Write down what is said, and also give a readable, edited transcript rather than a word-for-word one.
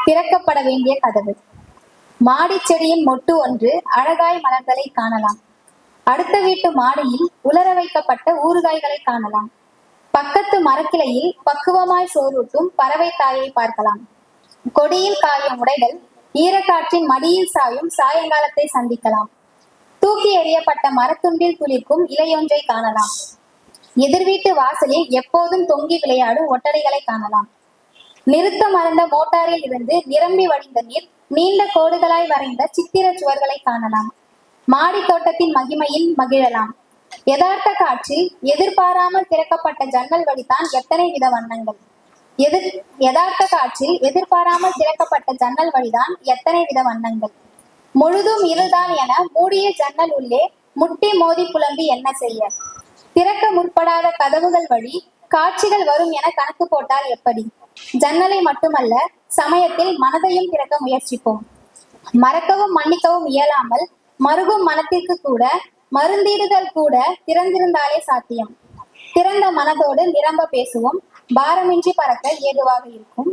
திறக்கப்பட வேண்டிய கதவு. மாடி செடியின் மொட்டு ஒன்று அழகாய் மலர்களை காணலாம். அடுத்த வீட்டு மாடியில் உலர வைக்கப்பட்ட ஊறுகாய்களை காணலாம். பக்கத்து மரக்கிளையில் பக்குவமாய் சோறூட்டும் பறவை தாயை பார்க்கலாம். கொடியில் காயும் உடைகள் ஈரக்காற்றின் மடியில் சாயும் சாயங்காலத்தை சந்திக்கலாம். தூக்கி எறியப்பட்ட மரத்துண்டில் துளிர்க்கும் இலையொன்றை காணலாம். எதிர்வீட்டு வாசலில் எப்போதும் தொங்கி விளையாடும் ஒட்டடைகளை காணலாம். நிறுத்த மறந்த மோட்டாரில் இருந்து நிரம்பி வழிந்த நீர் நீண்ட கோடுகளாய் வரைந்த சித்திர சுவர்களை காணலாம். மாடி தோட்டத்தின் மகிமையில் மகிழலாம். யதார்த்த காட்சியில் எதிர்பாராமல் திறக்கப்பட்ட ஜன்னல் வழிதான் எத்தனை வித வண்ணங்கள். யதார்த்த காட்சியில் எதிர்பாராமல் திறக்கப்பட்ட ஜன்னல் வழிதான் எத்தனை வித வண்ணங்கள். முழுதும் இருள்தான் என மூடிய ஜன்னல் உள்ளே முட்டி மோதி புலம்பி என்ன செய்ய? திறக்க முற்படாத கதவுகள் வழி காட்சிகள் வரும் என கணக்கு போட்டால் எப்படி? ஜன்னலை மட்டுமல்ல, சமயத்தில் மனதையும் திறக்க முயற்சிப்போம். மறக்கவும் மன்னிக்கவும் இயலாமல் மருகும் மனத்திற்கு கூட மருந்தீடுதல் கூட திறந்திருந்தாலே சாத்தியம். திறந்த மனதோடு நிரம்ப பேசுவோம். பாரமின்றி பறக்க ஏதுவாக இருக்கும்.